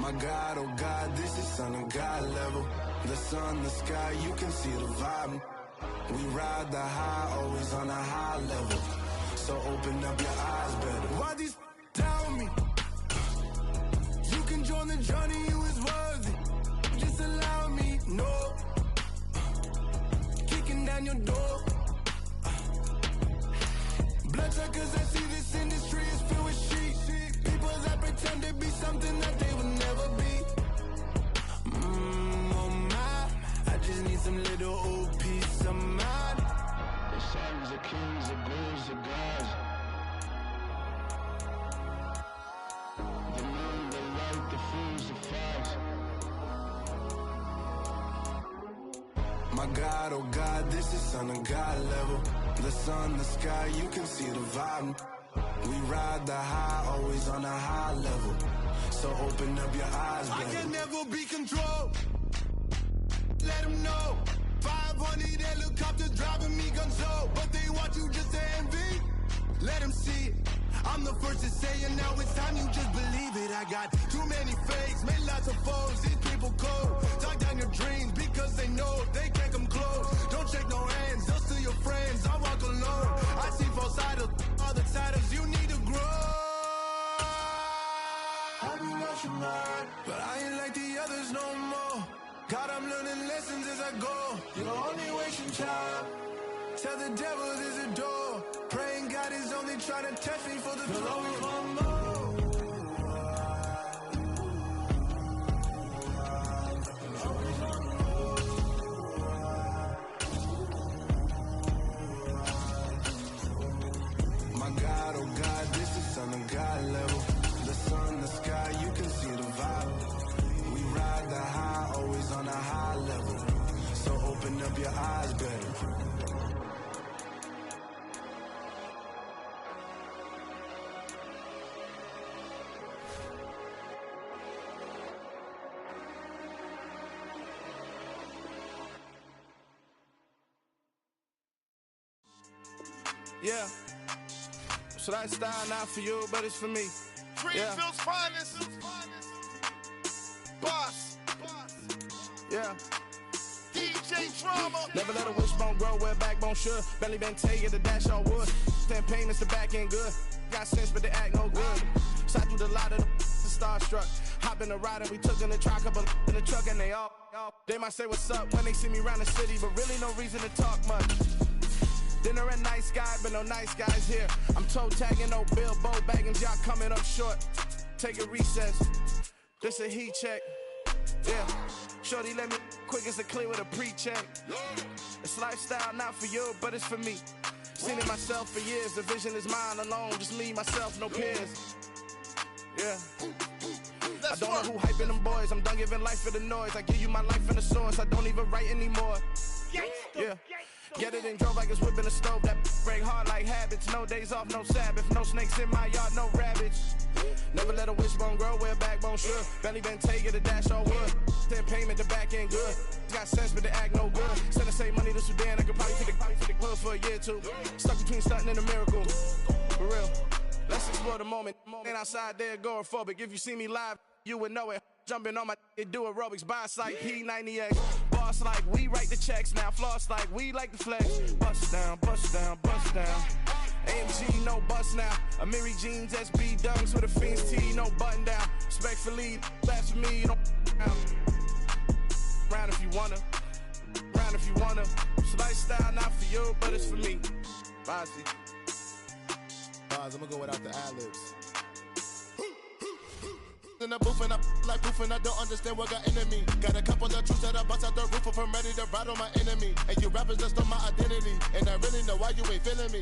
My God, oh God, this is son of God level. The sun, the sky, you can see the vibe. We ride the high, always on a high level. So open up your eyes better. Why these tell me? You can join the journey, you is worthy. Just allow me, no. Kicking down your door. Bloodsuckers, I see this industry is filled with sheep. People that pretend to be something that they will never be. Oh my, I just need some little old peace of mind. The sons, the kings, the ghouls, the gods. The moon, the light, the fools, the facts. My God, oh God, this is son of God level. The sun, the sky, you can see the vibe. We ride the high, always on a high level. So open up your eyes, baby. I can never be controlled. Let them know. 500 helicopters driving me gonzo. But they want you just to envy. Let them see it. I'm the first to say it, now it's time you just believe it. I got too many fakes, made lots of foes. These people cold. Talk down your dreams because they know they can't come close. Don't shake no hands, they'll steal your friends. I walk alone. I see false idols, all the titles you need to grow. I be lost your mind, but I ain't like the others no more. God, I'm learning lessons as I go. You're only wasting time. Tell the devil there's a door. Praying God is only trying to test me for the throne. Always want more. My God, oh God, this is son of God level. The sun, the sky, you can see the vibe. We ride the high, always on a high level. So open up your eyes, baby. Yeah, so that style not for you, but it's for me. Greenfield's finest. Boss. Yeah. DJ Drama. Never let a wishbone grow where backbone should. Belly been taking the dash on wood. 10 payments, the back end good. Got sense, but they act no good. Side through the lot of the starstruck. Hop in the ride and we took in the truck, couple in the truck, and they all. They might say what's up when they see me around the city, but really no reason to talk much. Dinner and nice guy, but no nice guys here. I'm toe tagging, no Bilbo bagging, y'all coming up short. Take a recess. This a heat check. Yeah. Shorty let me quick as a clear with a pre-check. It's lifestyle not for you, but it's for me. Seen it myself for years. The vision is mine alone. Just me, myself, no peers. Yeah. I don't know who hyping them boys. I'm done giving life for the noise. I give you my life in the source. I don't even write anymore. Yeah. Get it and drove like it's whipping a stove. That break hard like habits. No days off, no Sabbath. No snakes in my yard, no rabbits. Never let a wishbone grow where backbone should. Belly been taking the dash all wood. 10 payment, the back end good. Got sense, but they act no good. Send the same money to Sudan. I could probably take the hood for a year or two. Stuck between stunting and a miracle. For real. Let's explore the moment. Ain't outside there agoraphobic. If you see me live, you would know it. Jumping on my do aerobics, boss like P90X. Boss like we write the checks now. Floss like we like the flex. Bust down, bust down, bust down. AMG, no bust now. Amiri jeans, SB dunks with a Fiends T, no button down. Respectfully, that's for me, you don't down. Round if you wanna, round if you wanna. It's lifestyle not for you, but it's for me. Bossy. Boss, I'm gonna go without the ad-libs. In the booth and I like proof and I don't understand what got into me. Got a couple of truths that I bust out the roof if I'm ready to ride on my enemy. And you rappers just on my identity. And I really know why you ain't feeling me.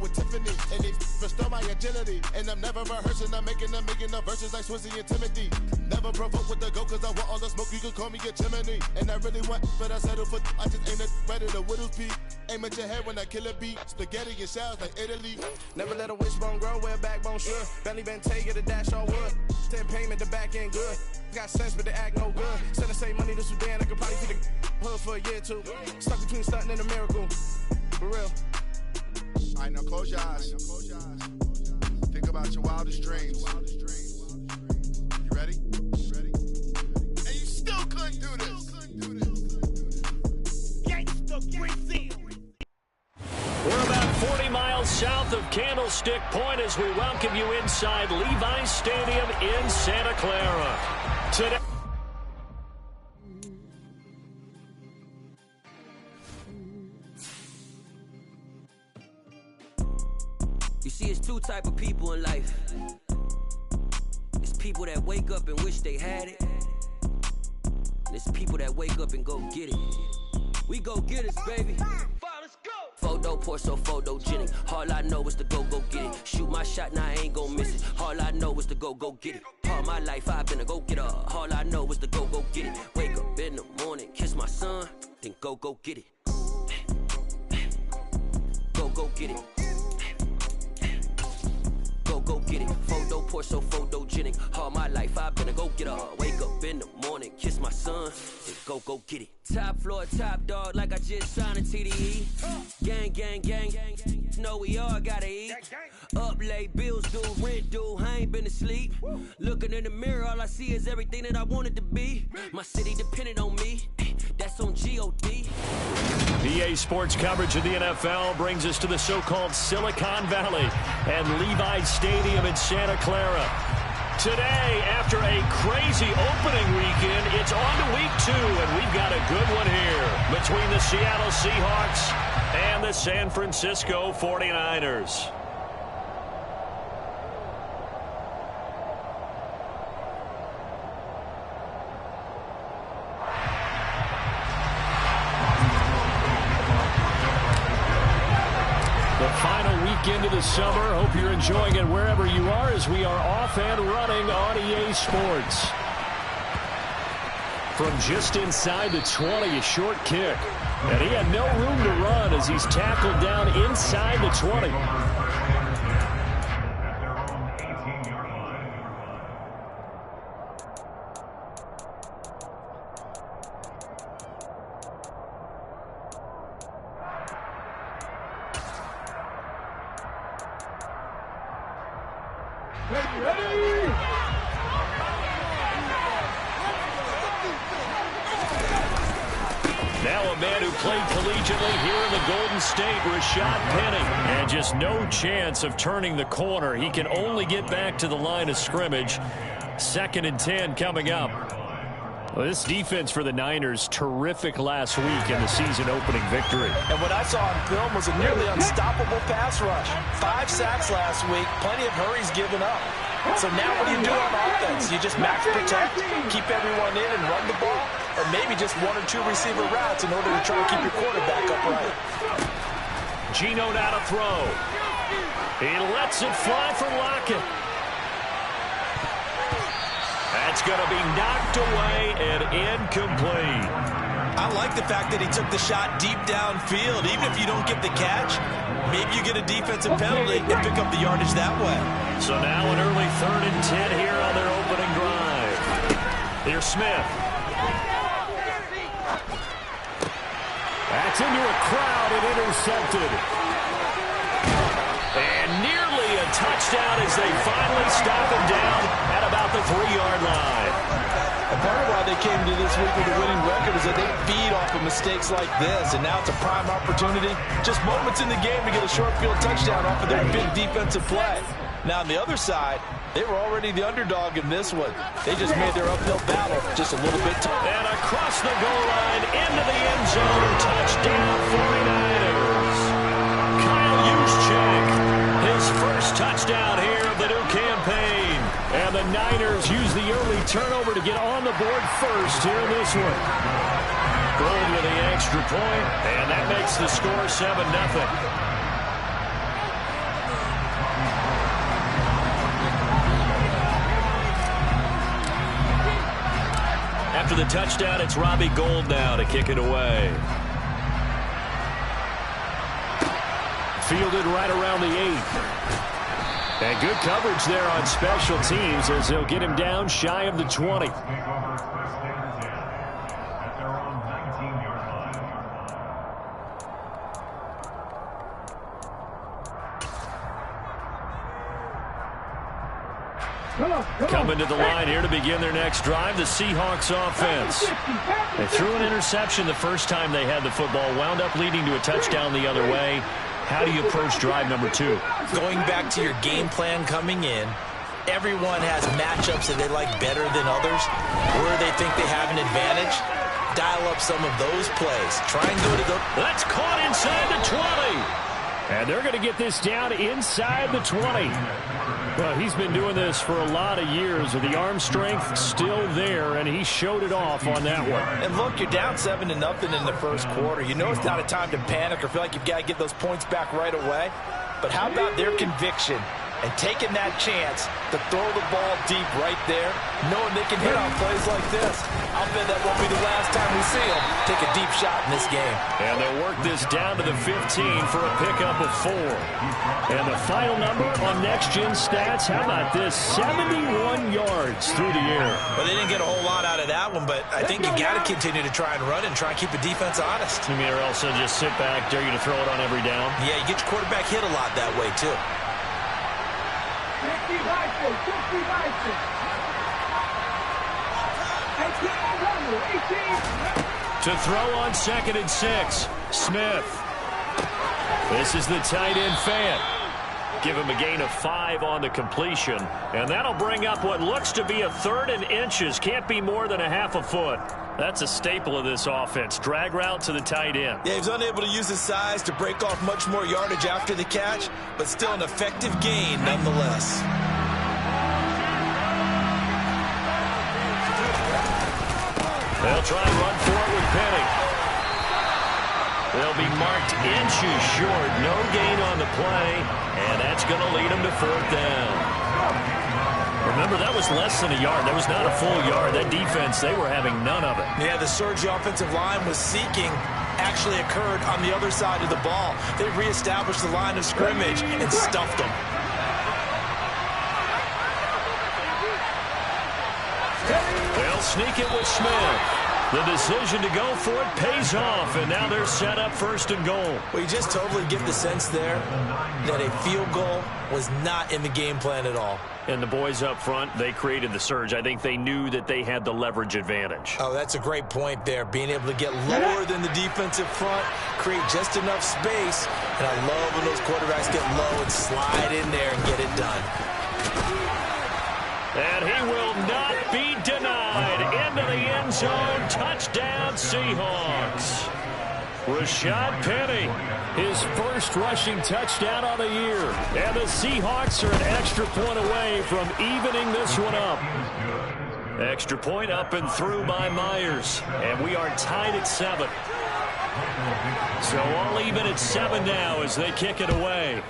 With Tiffany and they restore my agility. And I'm never rehearsing, I'm making them verses like Swizzy and Timothy. Never provoke with the go cause I want all the smoke, you can call me a chimney. And I really want, but I settle for I just ain't ready to widow's peak. Aim at your head when I kill a beat. Spaghetti and shells like Italy. Never let a wishbone grow where backbone should. Belly been taking the dash all wood. 10 payment, the back end good. Got sense, but they act no good. Send the same money to Sudan. I could probably take the hood for a year or two. Stuck between stunting and a miracle. For real. Alright, now close your eyes. Think about your wildest dreams. You ready? north of Candlestick Point as we welcome you inside Levi's Stadium in Santa Clara. Today. You see, it's two type of people in life. It's people that wake up and wish they had it. And it's people that wake up and go get it. We go get it, baby. Let's go. Photo pour so photogenic. All I know is to go get it. Shoot my shot, now I ain't gon' miss it. All I know is to go get it. All my life I've been a go-getter. All I know is to go get it. Wake up in the morning, kiss my son, then go get it. Go get it. Go get it. Photo pour so photogenic. All my life I've been a go-getter. Wake up in the morning, kiss my son, and go get it. Top floor, top dog, like I just signed a TDE. Gang. Know we all gotta eat. Up late, bills due, rent due, I ain't been asleep. Looking in the mirror, all I see is everything that I wanted to be. My city depended on me. That's on G.O.D. EA Sports coverage of the NFL brings us to the so-called Silicon Valley and Levi's Stadium in Santa Clara. Today, after a crazy opening weekend, it's on to week 2, and we've got a good one here between the Seattle Seahawks and the San Francisco 49ers. Into the summer. Hope you're enjoying it wherever you are as we are off and running on EA Sports. From just inside the 20, a short kick. And he had no room to run as he's tackled down inside the 20. Now a man who played collegiately here in the Golden State, Rashad Penny. And just no chance of turning the corner. He can only get back to the line of scrimmage. 2nd and 10 coming up. Well, this defense for the Niners, terrific last week in the season-opening victory. And what I saw on film was a nearly unstoppable pass rush. 5 sacks last week, plenty of hurries given up. So now what do you do on offense? You just max protect, keep everyone in and run the ball, or maybe just 1 or 2 receiver routes in order to try to keep your quarterback upright. Geno now to throw. He lets it fly for Lockett. That's going to be knocked away and incomplete. I like the fact that he took the shot deep downfield. Even if you don't get the catch, maybe you get a defensive penalty and pick up the yardage that way. So now an early 3rd and 10 here on their opening drive. Here's Smith. That's into a crowd and intercepted. And nearly a touchdown as they finally stop him down at about the 3-yard line. And part of why they came to this week with a winning record is that they feed off of mistakes like this, and now it's a prime opportunity. Just moments in the game to get a short field touchdown off of their big defensive play. Now on the other side, they were already the underdog in this one. They just made their uphill battle just a little bit tougher. And across the goal line, into the end zone, touchdown 49ers. Kyle Juszczyk, his first touchdown here of the new campaign. And the Niners use the early turnover to get on the board first here in this one. Gold with the extra point, and that makes the score 7-0. After the touchdown, it's Robbie Gould now to kick it away. Fielded right around the 8. And good coverage there on special teams as they'll get him down shy of the 20. Coming to the line here to begin their next drive, the Seahawks offense. They threw an interception the first time they had the football, wound up leading to a touchdown the other way. how do you approach drive number 2? Going back to your game plan coming in, everyone has matchups that they like better than others, where they think they have an advantage. Dial up some of those plays. Try and go to the... That's caught inside the 20. And they're going to get this down inside the 20. Well, he's been doing this for a lot of years, with the arm strength still there, and he showed it off on that one. And look, you're down 7-0 in the first quarter. You know it's not a time to panic or feel like you've got to get those points back right away. But how about their conviction and taking that chance to throw the ball deep right there, knowing they can hit on plays like this? I'll bet that won't be the last time we see them take a deep shot in this game. And they'll work this down to the 15 for a pickup of 4. And the final number on Next Gen Stats, how about this? 71 yards through the air. Well, they didn't get a whole lot out of that one, but I think you got to continue to try and run and try and keep the defense honest. You mean, or else they'll just sit back, dare you to throw it on every down? Yeah, you get your quarterback hit a lot that way, too. To throw on 2nd and 6, Smith. This is the tight end Fant. Give him a gain of 5 on the completion, and that'll bring up what looks to be a 3rd and inches. Can't be more than a half a foot. That's a staple of this offense. Drag route to the tight end. Yeah, he's unable to use his size to break off much more yardage after the catch, but still an effective gain nonetheless. They'll try and run for it with Penny. They'll be marked inches short. No gain on the play, and that's going to lead them to 4th down. Remember, that was less than a yard. That was not a full yard. That defense, they were having none of it. Yeah, the surge the offensive line was seeking actually occurred on the other side of the ball. They reestablished the line of scrimmage and stuffed them. They'll sneak it with Smith. The decision to go for it pays off, and now they're set up 1st and goal. Well, you just totally get the sense there that a field goal was not in the game plan at all. And the boys up front, they created the surge. I think they knew that they had the leverage advantage. Oh, that's a great point there. Being able to get lower than the defensive front, create just enough space. And I love when those quarterbacks get low and slide in there and get it done. And he will not be denied. Into the end zone. Touchdown, Seahawks. Rashad Penny, his first rushing touchdown of the year. And the Seahawks are an extra point away from evening this one up. Extra point up and through by Myers. And we are tied at 7. So all even at 7 now as they kick it away.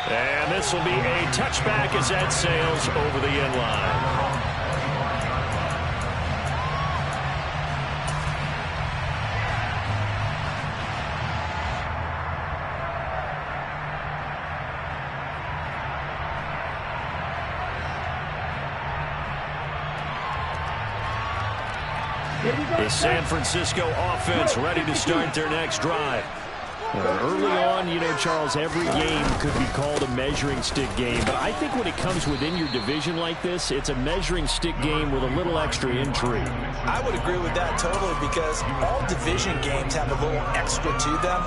And this will be a touchback as that sails over the end line. The San Francisco offense ready to start their next drive. Early on, you know, Charles, every game could be called a measuring stick game. But I think when it comes within your division like this, it's a measuring stick game with a little extra intrigue. I would agree with that totally, because all division games have a little extra to them.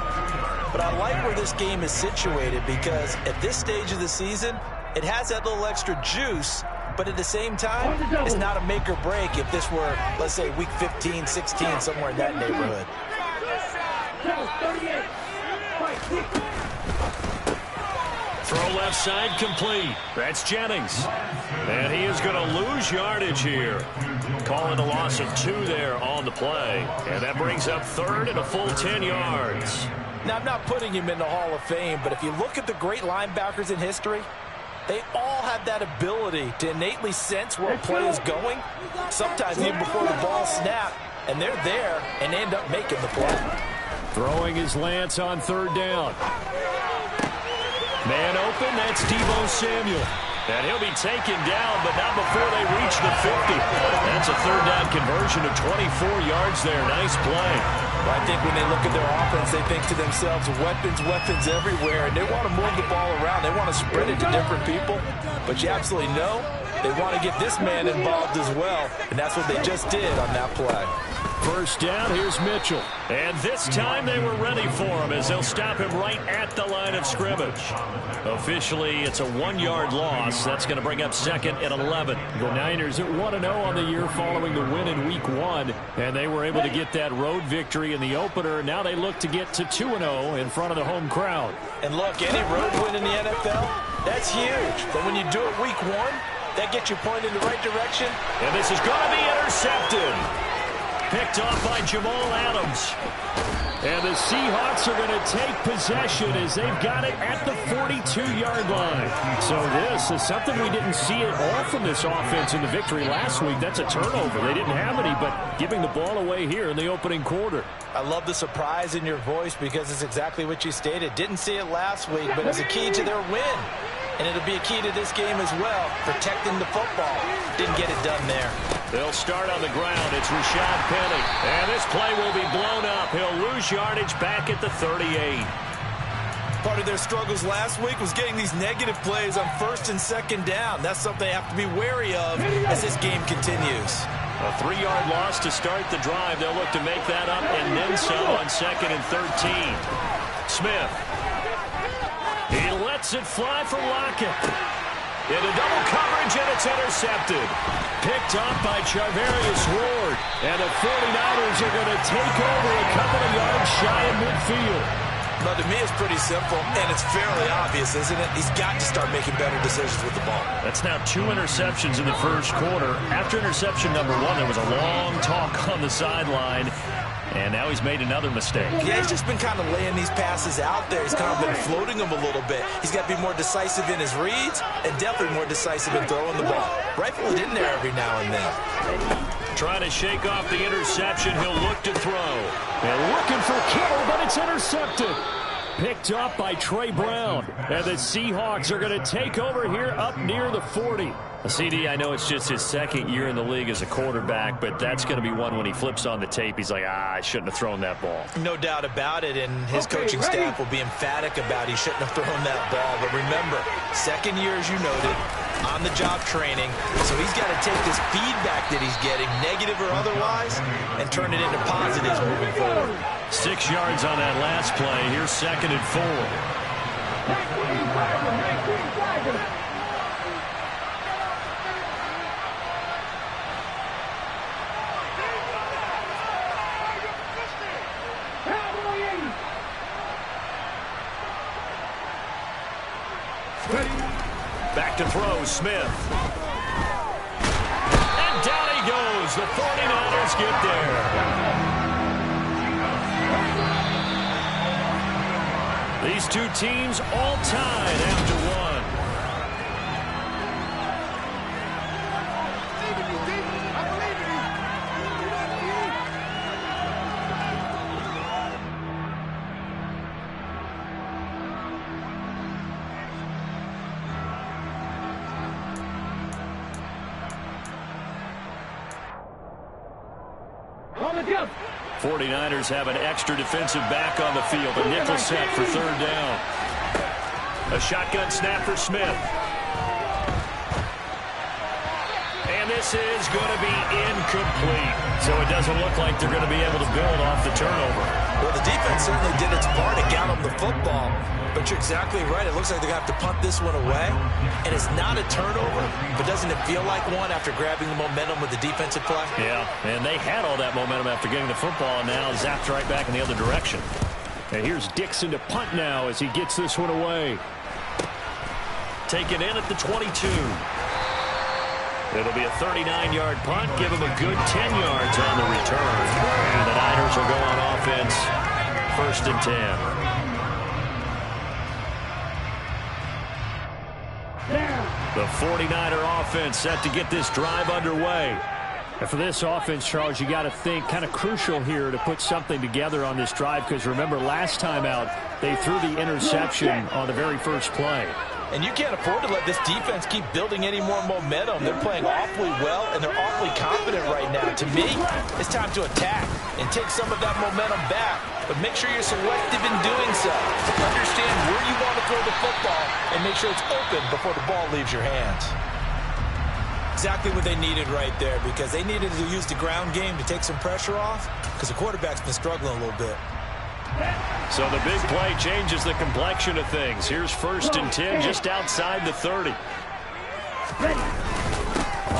But I like where this game is situated, because at this stage of the season, it has that little extra juice. But at the same time, it's not a make or break if this were, let's say, week 15, 16, somewhere in that neighborhood. Throw left side complete. That's Jennings. And he is going to lose yardage here. Calling a loss of 2 there on the play. And that brings up 3rd and a full 10 yards. Now, I'm not putting him in the Hall of Fame, but if you look at the great linebackers in history, they all have that ability to innately sense where a play is going, sometimes even before the ball snaps, and they're there and end up making the play. Throwing his Lance on 3rd down. Man open, that's Deebo Samuel. And he'll be taken down, but not before they reach the 50. That's a 3rd down conversion of 24 yards there. Nice play. Well, I think when they look at their offense, they think to themselves, weapons, weapons everywhere, and they want to move the ball around. They want to spread it to different people, but you absolutely know they want to get this man involved as well, and that's what they just did on that play. First down, here's Mitchell. And this time they were ready for him as they'll stop him right at the line of scrimmage. Officially, it's a 1-yard loss. That's going to bring up second and 11. The Niners at 1-0 on the year following the win in Week 1. And they were able to get that road victory in the opener. Now they look to get to 2-0 in front of the home crowd. And look, any road win in the NFL, that's huge. But when you do it Week 1, that gets you pointed in the right direction. And this is going to be intercepted. Picked off by Jamal Adams. And the Seahawks are going to take possession as they've got it at the 42-yard line. So this is something we didn't see at all from this offense in the victory last week. That's a turnover. They didn't have any, but giving the ball away here in the opening quarter. I love the surprise in your voice because it's exactly what you stated. Didn't see it last week, but it's a key to their win. And it'll be a key to this game as well, protecting the football. Didn't get it done there. They'll start on the ground. It's Rashad Penny. And this play will be blown up. He'll lose yardage back at the 38. Part of their struggles last week was getting these negative plays on first and second down. That's something they have to be wary of as this game continues. A 3-yard loss to start the drive. They'll look to make that up and then some on second and 13. Smith. He lets it fly for Lockett. Into double coverage, and it's intercepted. Picked off by Charvarius Ward. And the 49ers are going to take over a couple of yards shy of midfield. But to me, it's pretty simple, and it's fairly obvious, isn't it? He's got to start making better decisions with the ball. That's now 2 interceptions in the first quarter. After interception number 1, there was a long talk on the sideline. And now he's made another mistake. Yeah, he's just been kind of laying these passes out there. He's kind of been floating them a little bit. He's got to be more decisive in his reads and definitely more decisive in throwing the ball. Rifle it in there every now and then. Trying to shake off the interception. He'll look to throw. And looking for Kittle, but it's intercepted. Picked up by Trey Brown. And the Seahawks are going to take over here up near the 40. CD, I know it's just his second year in the league as a quarterback, but that's going to be one when he flips on the tape. He's like, I shouldn't have thrown that ball. No doubt about it, and his coaching staff will be emphatic about he shouldn't have thrown that ball. But remember, second year, as you noted, on-the-job training. So he's got to take this feedback that he's getting, negative or otherwise, and turn it into positives moving forward. 6 yards on that last play. Here's second and 4. Back to throw, Smith. And down he goes. The 49ers get there. These two teams all tied after 1. On the jump. 49ers have an extra defensive back on the field. A nickel set for third down. A shotgun snap for Smith. And this is going to be incomplete. So it doesn't look like they're going to be able to build off the turnover. Well, the defense certainly did its part to get them the football. But you're exactly right. It looks like they're going to have to punt this one away. And it's not a turnover, but doesn't it feel like one after grabbing the momentum with the defensive play? Yeah, and they had all that momentum after getting the football, and now zapped right back in the other direction. And here's Dixon to punt now as he gets this one away. Taken in at the 22. It'll be a 39-yard punt. Give him a good 10 yards on the return. And the Niners will go on offense. First and 10. The 49er offense set to get this drive underway. And for this offense, Charles, you got to think kind of crucial here to put something together on this drive, because remember last time out they threw the interception on the very first play. And you can't afford to let this defense keep building any more momentum. They're playing awfully well, and they're awfully confident right now. To me, it's time to attack and take some of that momentum back. But make sure you're selective in doing so. Understand where you want to throw the football and make sure it's open before the ball leaves your hands. exactly what they needed right there, because they needed to use the ground game to take some pressure off, because the quarterback's been struggling a little bit. So the big play changes the complexion of things. Here's 1st and 10 just outside the 30.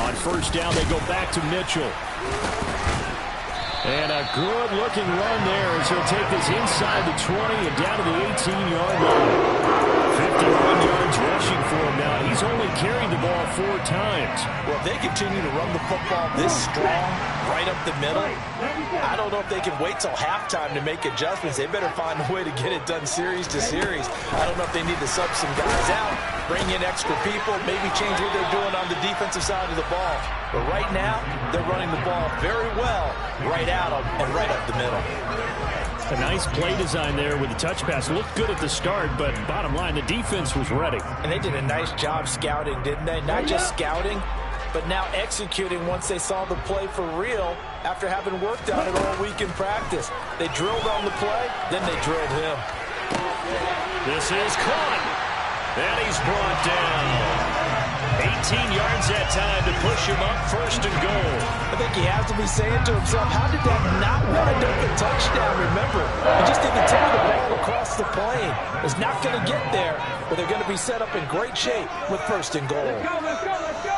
On 1st down, they go back to Mitchell. And a good-looking run there as he'll take this inside the 20 and down to the 18-yard line. 51 yards rushing for him now. He's only carried the ball 4 times. Well, if they continue to run the football this strong, right up the middle, I don't know if they can wait till halftime to make adjustments. They better find a way to get it done series to series. I don't know if they need to sub some guys out, bring in extra people, maybe change what they're doing on the defensive side of the ball. But right now, they're running the ball very well, right out and right up the middle. A nice play design there with the touch pass. Looked good at the start, but bottom line, the defense was ready. And they did a nice job scouting, didn't they? Not just scouting, but now executing once they saw the play for real after having worked on it all week in practice. They drilled on the play, then they drilled him. This is caught, and he's brought down. 18 yards that time to push him up 1st and goal. I think he has to be saying to himself, how did that not wind up a touchdown? Remember, he just didn't take the ball across the plane. It's not going to get there, but they're going to be set up in great shape with 1st and goal. Let's go.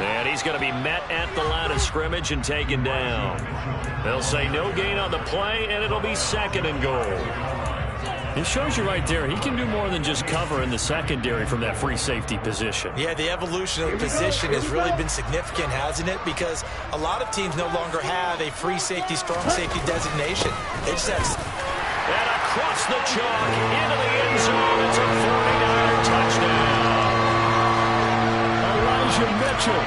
And he's going to be met at the line of scrimmage and taken down. They'll say no gain on the play, and it'll be 2nd and goal. It shows you right there, he can do more than just cover in the secondary from that free safety position. Yeah, the evolution of the position has really been significant, hasn't it? Because a lot of teams no longer have a free safety, strong safety designation. They just have... And across the chalk, into the end zone, it's a 49-yard touchdown. Elijah Mitchell,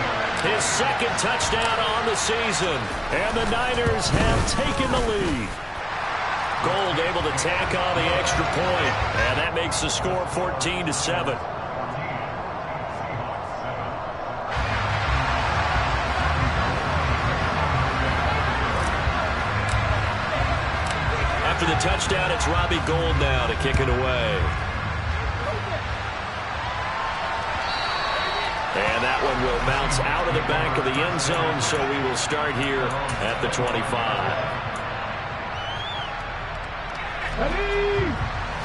his 2nd touchdown on the season. And the Niners have taken the lead. Gold able to tack on the extra point, and that makes the score 14-7. After the touchdown, it's Robbie Gould now to kick it away. And that one will bounce out of the back of the end zone, so we will start here at the 25.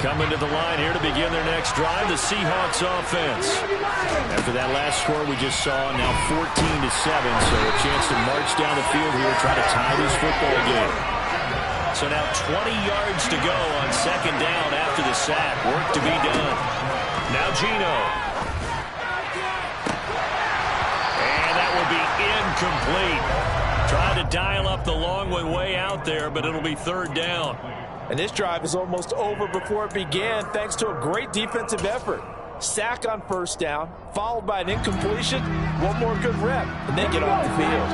Coming to the line here to begin their next drive, the Seahawks offense. After that last score we just saw, now 14-7, so a chance to march down the field here, try to tie this football game. So now 20 yards to go on 2nd down after the sack. Work to be done. Now Gino. And that will be incomplete. Tried to dial up the long way out there, but it'll be 3rd down. And this drive is almost over before it began, thanks to a great defensive effort. Sack on 1st down, followed by an incompletion, one more good rep, and then get off the field.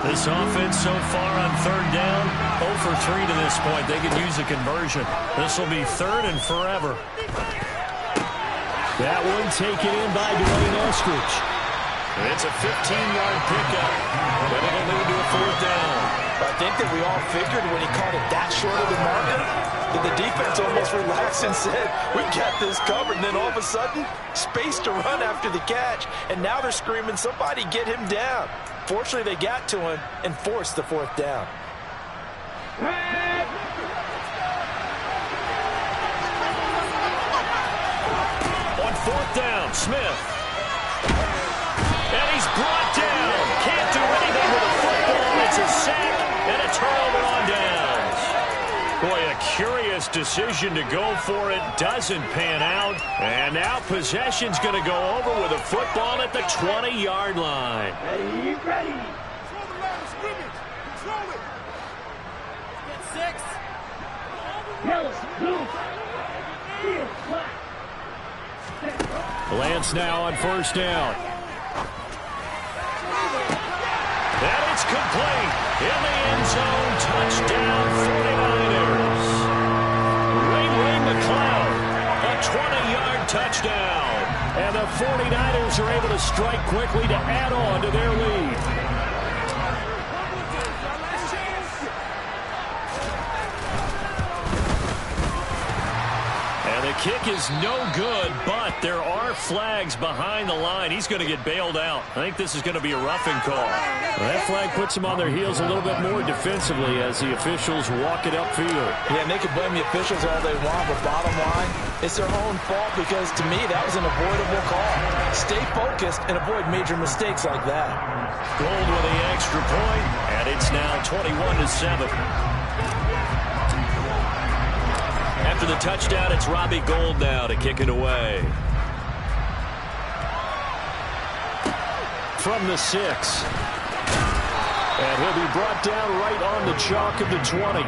This offense so far on 3rd down, 0 for 3 to this point. They could use a conversion. This will be 3rd and forever. That one taken in by Dwayne Eskridge. It's a 15-yard pickup, but it'll lead to a 4th down. I think that we all figured when he caught it that short of the marker that the defense almost relaxed and said, we got this covered. And then all of a sudden, space to run after the catch. And now they're screaming, somebody get him down. Fortunately, they got to him and forced the 4th down. On 4th down, Smith. And he's brought down. Can't do anything with a football. It's a sack and a turnover on downs. Boy, a curious decision to go for it. Doesn't pan out. And now possession's going to go over with a football at the 20-yard line. Ready. Control the line of scrimmage. Control it. Get 6. Yellow, blue. Field, black. Lance now on 1st down. And it's complete. In the end zone, touchdown 49ers. Ray McLeod, a 20-yard touchdown. And the 49ers are able to strike quickly to add on to their lead. And they kick is no good, but there are flags behind the line. He's going to get bailed out. I think this is going to be a roughing call. Well, that flag puts him on their heels a little bit more defensively as the officials walk it upfield. Yeah, and they can blame the officials all they want, but bottom line, it's their own fault because, to me, that was an avoidable call. Stay focused and avoid major mistakes like that. Gold with the extra point, and it's now 21-7. After the touchdown, it's Robbie Gould now to kick it away. From the 6. And he'll be brought down right on the chalk of the 20.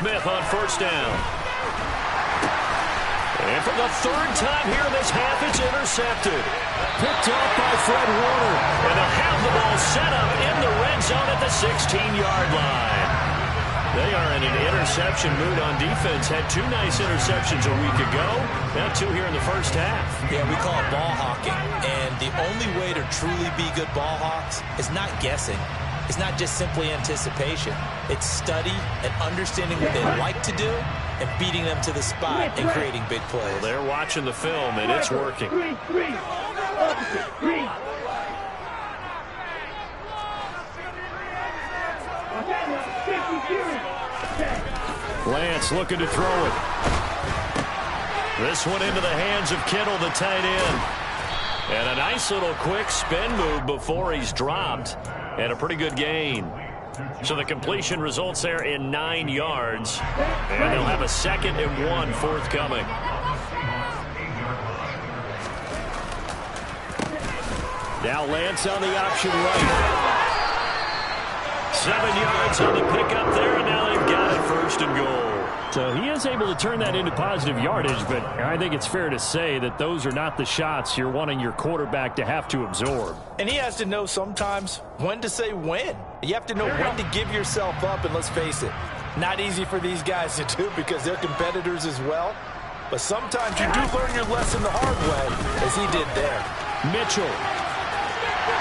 Smith on first down. And for the third time here in this half, it's intercepted. Picked off by Fred Warner. And they'll have the ball set up in the red zone at the 16-yard line. They are in an interception mood on defense. Had 2 nice interceptions a week ago. Now 2 here in the first half. Yeah, we call it ball hawking. And the only way to truly be good ball hawks is not guessing. It's not just simply anticipation. It's study and understanding what they like to do and beating them to the spot and creating big plays. Well, they're watching the film, and it's working. Lance looking to throw it. This one into the hands of Kittle, the tight end. And a nice little quick spin move before he's dropped. And a pretty good gain. So the completion results there in 9 yards. And they'll have a 2nd and 1 forthcoming. Now Lance on the option right. 7 yards on the pickup there, and now they've got it 1st and goal. So he is able to turn that into positive yardage, but I think it's fair to say that those are not the shots you're wanting your quarterback to have to absorb. And he has to know sometimes when to say when. You have to know when to give yourself up, and let's face it, not easy for these guys to do because they're competitors as well. But sometimes you do learn your lesson the hard way, as he did there. Mitchell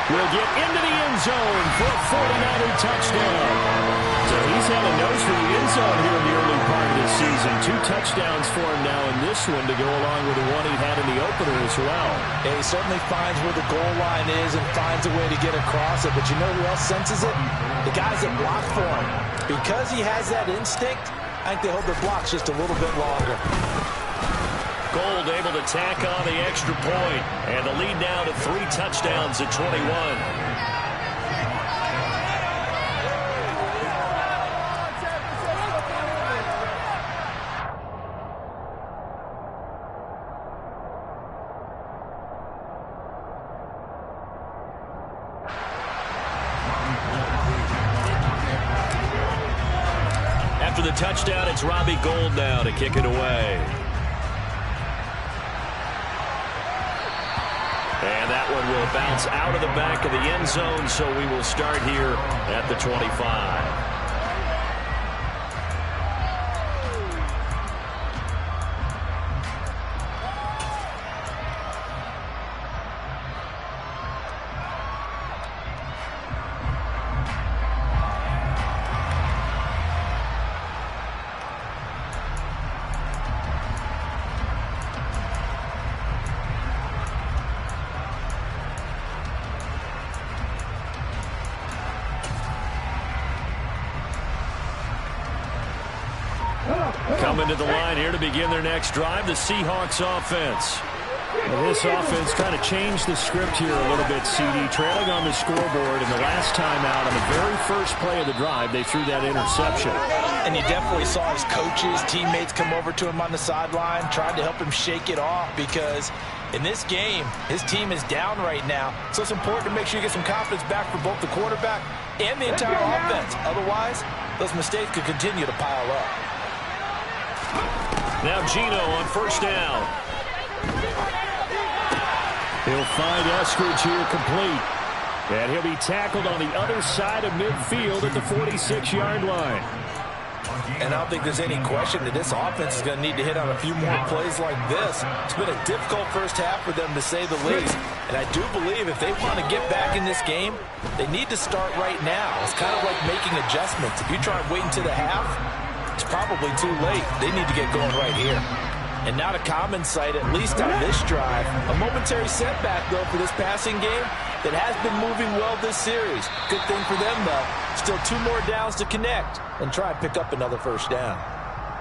will get into the end zone for a 49er touchdown. So he's had a nose for the end zone here in the early part of this season. 2 touchdowns for him now in this one to go along with the one he had in the opener as well. And he certainly finds where the goal line is and finds a way to get across it. But you know who else senses it? The guys that block for him. Because he has that instinct, I think they hold their blocks just a little bit longer. Gould able to tack on the extra point. And the lead now to 3 touchdowns at 21. After the touchdown, it's Robbie Gould now to kick it away. And that one will bounce out of the back of the end zone, so we will start here at the 25. Coming to the line here to begin their next drive, the Seahawks offense. Well, this offense trying to change the script here a little bit, CD. Trailing on the scoreboard, and the last time out on the very first play of the drive, they threw that interception. And you definitely saw his coaches, teammates come over to him on the sideline, trying to help him shake it off because in this game, his team is down right now. So it's important to make sure you get some confidence back for both the quarterback and the entire offense. Otherwise, those mistakes could continue to pile up. Now Gino on first down. He'll find Eskridge here complete. And he'll be tackled on the other side of midfield at the 46-yard line. And I don't think there's any question that this offense is going to need to hit on a few more plays like this. It's been a difficult first half for them, to say the least. And I do believe if they want to get back in this game, they need to start right now. It's kind of like making adjustments. If you try and wait until the half, it's probably too late. They need to get going right here. And not a common sight, at least on this drive. A momentary setback, though, for this passing game that has been moving well this series. Good thing for them, though. Still 2 more downs to connect and try and pick up another first down.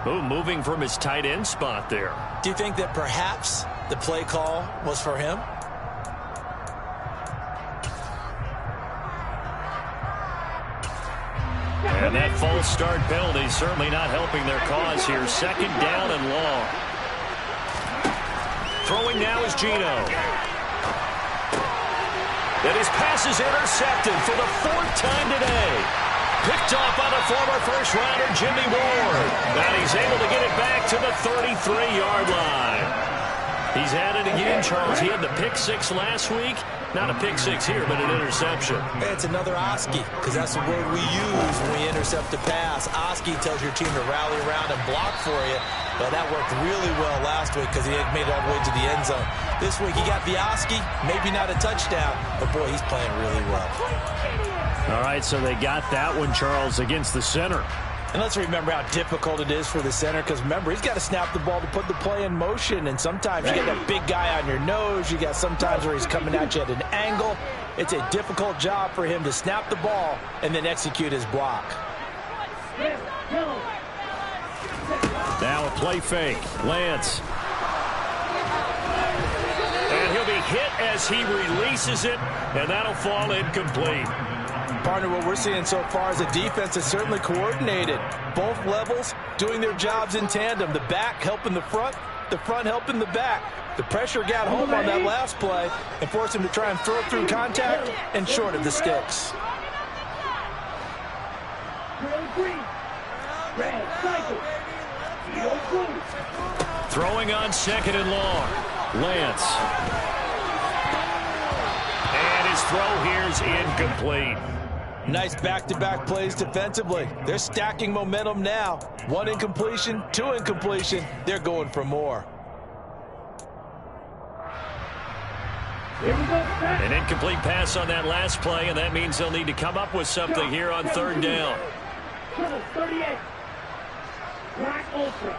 Oh, moving from his tight end spot there. Do you think that perhaps the play call was for him? And that false start penalty certainly not helping their cause here. Second down and long. Throwing now is Gino. And his pass is intercepted for the 4th time today. Picked off by the former first-rounder Jimmy Ward. And he's able to get it back to the 33-yard line. He's at it again, Charles. He had the pick 6 last week. Not a pick 6 here, but an interception. It's another Oski, because that's the word we use when we intercept a pass. Oski tells your team to rally around and block for you. But that worked really well last week because he had made it all the way to the end zone. This week he got the Oski, maybe not a touchdown, but boy, he's playing really well. All right, so they got that one, Charles, against the center. And let's remember how difficult it is for the center, because remember, he's got to snap the ball to put the play in motion, and sometimes you get that big guy on your nose. You got sometimes where he's coming at you at an angle. It's a difficult job for him to snap the ball and then execute his block. Now a play fake. Lance. And he'll be hit as he releases it, and that'll fall incomplete. Partner, what we're seeing so far is a defense that's certainly coordinated. Both levels doing their jobs in tandem. The back helping the front helping the back. The pressure got home on that last play and forced him to try and throw through contact and short of the sticks. Throwing on 2nd and long. Lance. And his throw here is incomplete. Nice back-to-back plays defensively. They're stacking momentum now. 1 incompletion, 2 incompletion. They're going for more. An incomplete pass on that last play, and that means they'll need to come up with something here on 3rd down. 38. Black Ultra.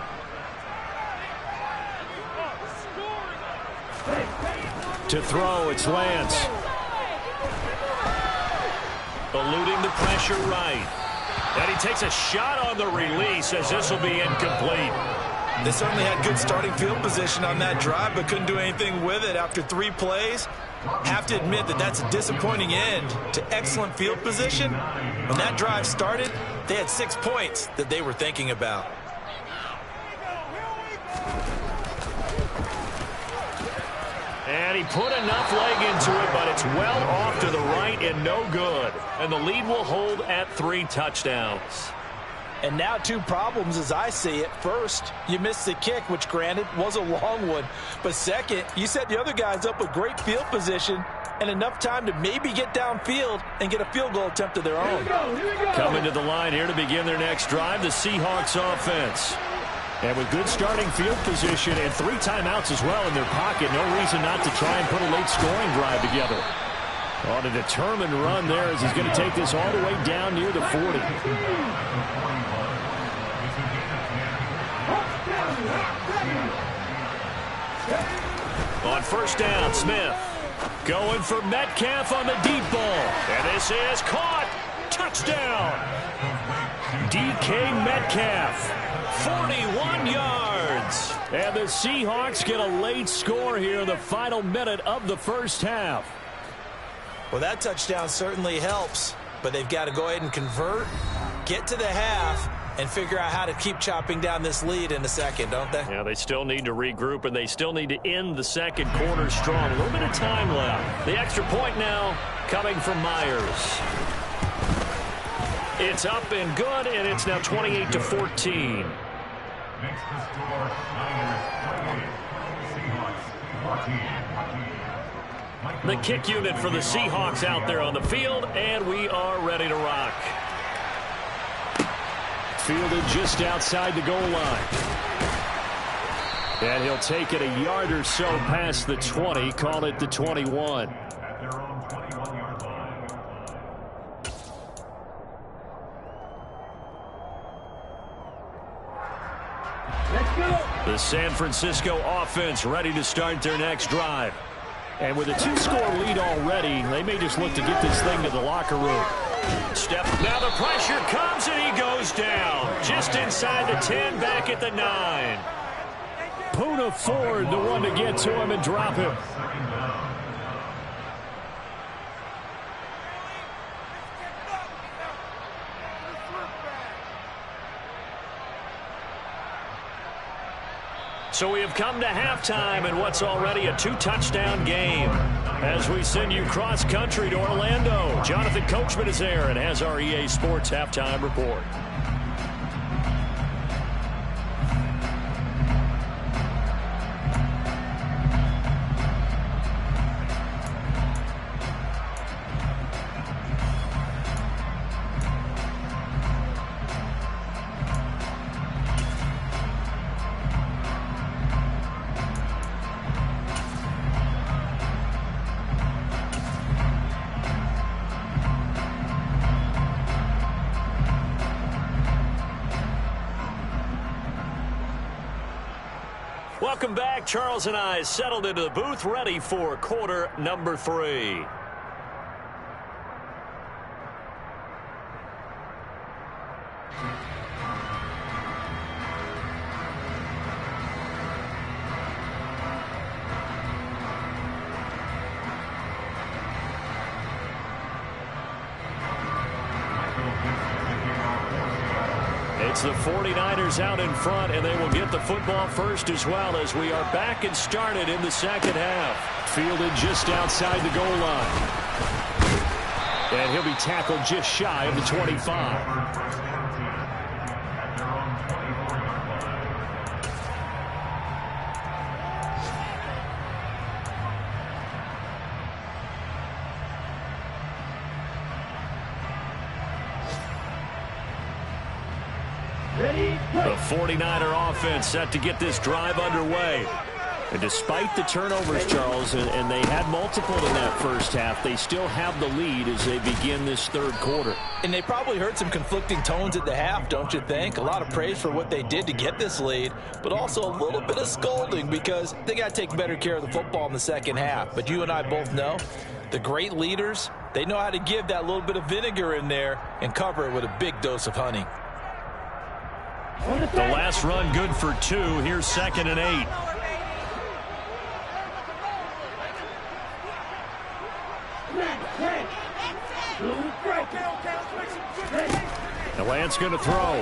To throw, it's Lance. Eluding the pressure right. And he takes a shot on the release as this will be incomplete. They certainly had good starting field position on that drive, but couldn't do anything with it after 3 plays. Have to admit that that's a disappointing end to excellent field position. When that drive started, they had 6 points that they were thinking about. And he put enough leg into it, but it's well off to the right and no good. And the lead will hold at 3 touchdowns. And now 2 problems as I see it. First, you missed the kick, which granted was a long one. But second, you set the other guys up with great field position and enough time to maybe get downfield and get a field goal attempt of their own. Coming to the line here to begin their next drive, the Seahawks offense. And with good starting field position and 3 timeouts as well in their pocket, no reason not to try and put a late scoring drive together. On a determined run there as he's going to take this all the way down near the 40. On 1st down, Smith going for Metcalf on the deep ball. And this is caught. Touchdown. DK Metcalf. 41 yards. And the Seahawks get a late score here in the final minute of the first half. Well, that touchdown certainly helps, but they've got to go ahead and convert, get to the half, and figure out how to keep chopping down this lead in the second, don't they? Yeah, they still need to regroup, and they still need to end the second quarter strong. A little bit of time left. The extra point now coming from Myers. It's up and good, and it's now 28-14. Makes the score Niners 28, Seahawks 14. The kick unit for the Seahawks out there on the field, and we are ready to rock. Fielded just outside the goal line. And he'll take it a yard or so past the 20, call it the 21. At their own 21-yard line. Let's go. The San Francisco offense ready to start their next drive. And with a 2-score lead already, they may just look to get this thing to the locker room. Step. Now the pressure comes, and he goes down. Just inside the 10, back at the 9. Poona Ford, the one to get to him and drop him. So we have come to halftime in what's already a 2-touchdown game. As we send you cross-country to Orlando, Jonathan Coachman is there and has our EA Sports halftime report. Welcome back. Charles and I settled into the booth, ready for quarter number 3. It's the 49ers out in front, and they will get the football first as well as we are back and started in the second half. Fielded just outside the goal line. And he'll be tackled just shy of the 25. The 49er offense set to get this drive underway. And despite the turnovers, Charles, and they had multiple in that first half, they still have the lead as they begin this third quarter. And they probably heard some conflicting tones at the half, don't you think? A lot of praise for what they did to get this lead, but also a little bit of scolding because they got to take better care of the football in the second half. But you and I both know the great leaders, they know how to give that little bit of vinegar in there and cover it with a big dose of honey. The last run good for 2. Here's 2nd and 8. The Lance going to throw.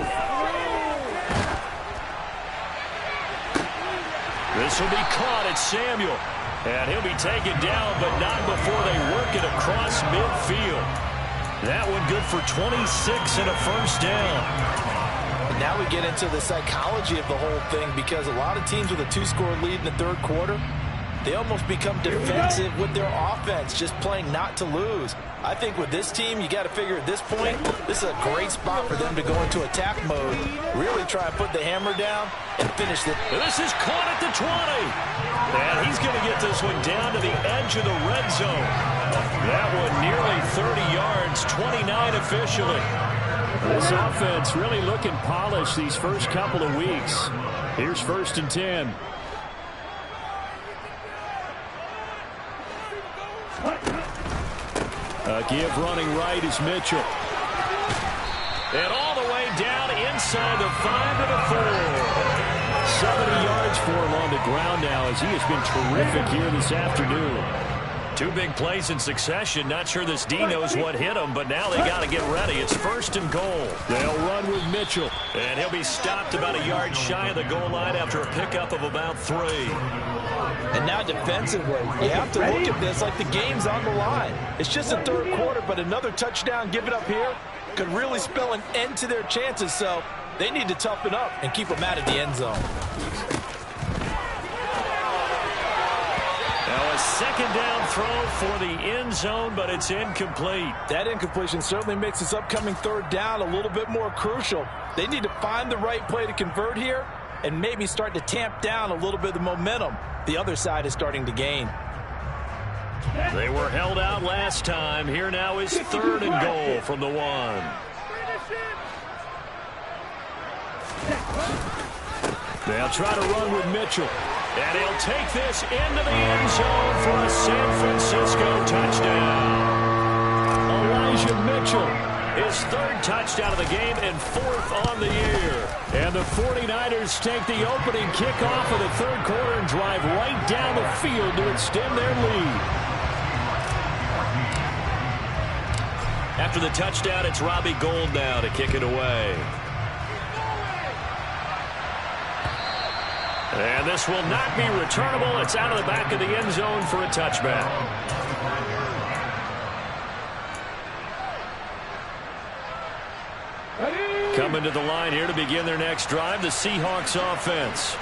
This will be caught at Samuel. And he'll be taken down, but not before they work it across midfield. That one good for 26 and a first down. Now we get into the psychology of the whole thing because a lot of teams with a 2-score lead in the third quarter, they almost become defensive with their offense, just playing not to lose. I think with this team, you got to figure at this point, this is a great spot for them to go into attack mode, really try and put the hammer down and finish it. This is caught at the 20. And he's going to get this one down to the edge of the red zone. That one nearly 30 yards, 29 officially. This offense really looking polished these first couple of weeks. Here's 1st and 10. A give running right is Mitchell. And all the way down inside the 5 to the 4. 70 yards for him on the ground now as he has been terrific here this afternoon. 2 big plays in succession. Not sure this D knows what hit him, but now they got to get ready. It's 1st and goal. They'll run with Mitchell. And he'll be stopped about a yard shy of the goal line after a pickup of about 3. And now defensively, you have to look at this like the game's on the line. It's just a third quarter, but another touchdown given up here could really spell an end to their chances. So They need to toughen up and keep them out of the end zone. Now a second down throw for the end zone, but it's incomplete. That incompletion certainly makes this upcoming third down a little bit more crucial. They need to find the right play to convert here and maybe start to tamp down a little bit of the momentum the other side is starting to gain. They were held out last time. Here now is 3rd and goal from the 1. They'll try to run with Mitchell. And he'll take this into the end zone for a San Francisco touchdown. Elijah Mitchell, his 3rd touchdown of the game and 4th on the year. And the 49ers take the opening kickoff of the 3rd quarter and drive right down the field to extend their lead. After the touchdown, it's Robbie Gould now to kick it away. And this will not be returnable. It's out of the back of the end zone for a touchback. Coming to the line here to begin their next drive, the Seahawks offense.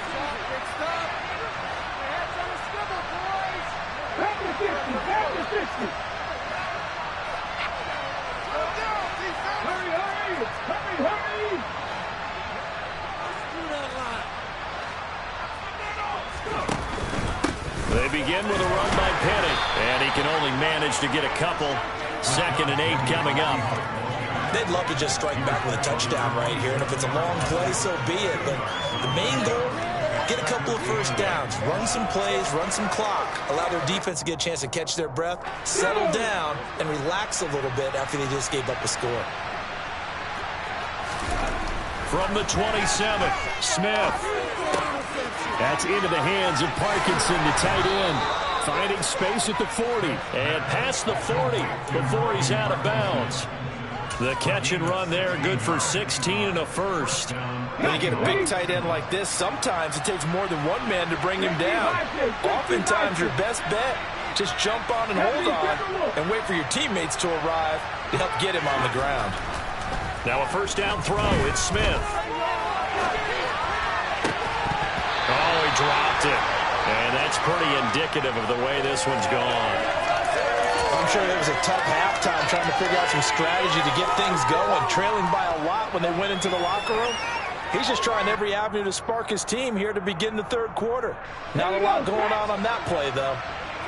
They begin with a run by Penny, and he can only manage to get a couple. 2nd and 8 coming up. They'd love to just strike back with a touchdown right here, and if it's a long play, so be it. But the main goal, get a couple of first downs, run some plays, run some clock, allow their defense to get a chance to catch their breath, settle down, and relax a little bit after they just gave up a score. From the 27th, Smith. That's into the hands of Parkinson, the tight end. Finding space at the 40. And past the 40 before he's out of bounds. The catch and run there, good for 16 and a first. When you get a big tight end like this, sometimes it takes more than one man to bring him down. Oftentimes, your best bet, just jump on and hold on and wait for your teammates to arrive to help get him on the ground. Now a first down throw. It's Smith. Oh, he dropped it. And that's pretty indicative of the way this one's gone. I'm sure it was a tough halftime trying to figure out some strategy to get things going, trailing by a lot when they went into the locker room. He's just trying every avenue to spark his team here to begin the 3rd quarter. Not a lot going on that play, though.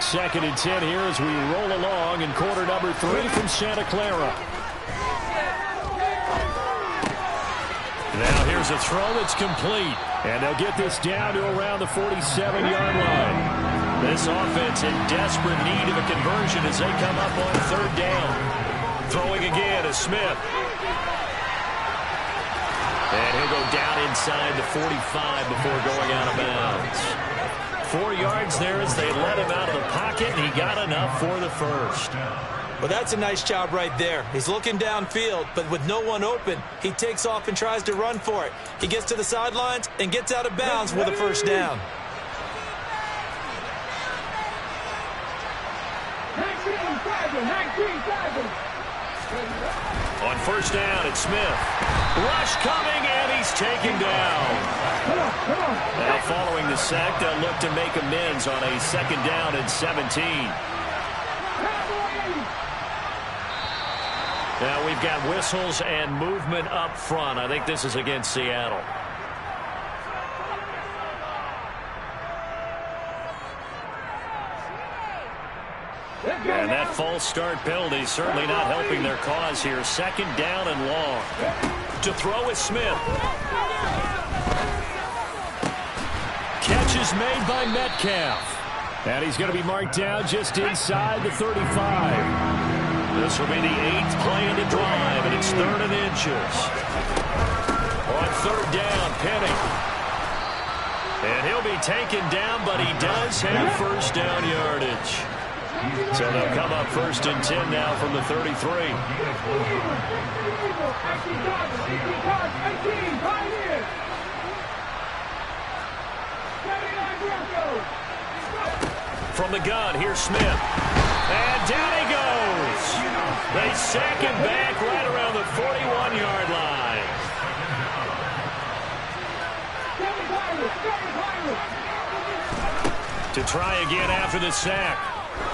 2nd and 10 here as we roll along in quarter number 3 from Santa Clara. Now here's a throw that's complete. And they'll get this down to around the 47-yard line. This offense in desperate need of a conversion as they come up on 3rd down. Throwing again is Smith. And he'll go down inside the 45 before going out of bounds. 4 yards there as they let him out of the pocket, and he got enough for the first. Well, that's a nice job right there. He's looking downfield, but with no one open, he takes off and tries to run for it. He gets to the sidelines and gets out of bounds with a first down. On first down, it's Smith. Rush coming, and he's taken down. Now following the sack, they'll look to make amends on a 2nd down and 17. Now we've got whistles and movement up front. I think this is against Seattle. And that false start penalty certainly not helping their cause here. 2nd down and long. To throw is Smith. Catch is made by Metcalf. And he's going to be marked down just inside the 35. This will be the 8th play in the drive, and it's 3rd and inches. On 3rd down, Penny. And he'll be taken down, but he does have first down yardage. So they'll come up 1st and 10 now from the 33. From the gun, here's Smith. And down he goes. They sack him back right around the 41-yard line. try again after the sack.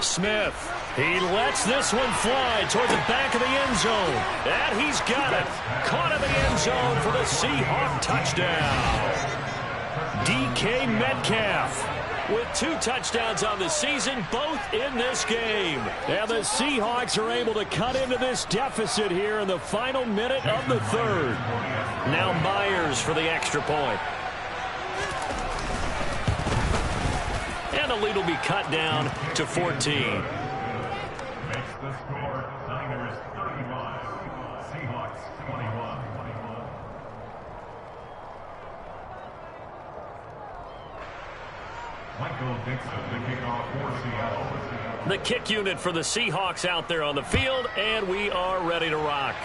Smith, he lets this one fly toward the back of the end zone. And he's got it. Caught in the end zone for the Seahawk touchdown. DK Metcalf with 2 touchdowns on the season, both in this game. And the Seahawks are able to cut into this deficit here in the final minute of the third. Now Myers for the extra point. And the lead will be cut down to 14. Makes the score Niners 31, Seahawks 21. Michael Dixon, the kickoff for Seattle. The kick unit for the Seahawks out there on the field, and we are ready to rock.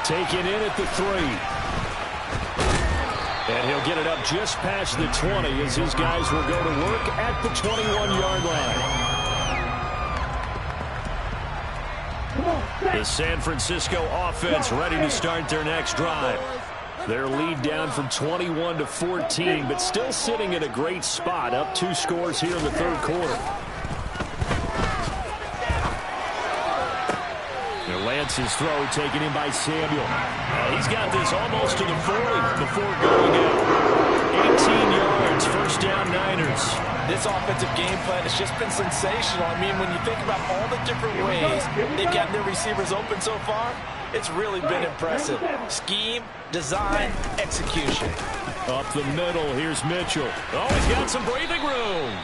Taken in at the 3. And he'll get it up just past the 20 as his guys will go to work at the 21-yard line. The San Francisco offense ready to start their next drive. Their lead down from 21 to 14, but still sitting in a great spot, up 2 scores here in the third quarter. Lance's throw taken in by Samuel. He's got this almost to the 40 before going out. 18 yards, first down Niners. This offensive game plan has just been sensational. I mean, when you think about all the different ways they've gotten their receivers open so far, it's really been impressive. Scheme, design, execution. Up the middle, here's Mitchell. Oh, he's got some breathing room.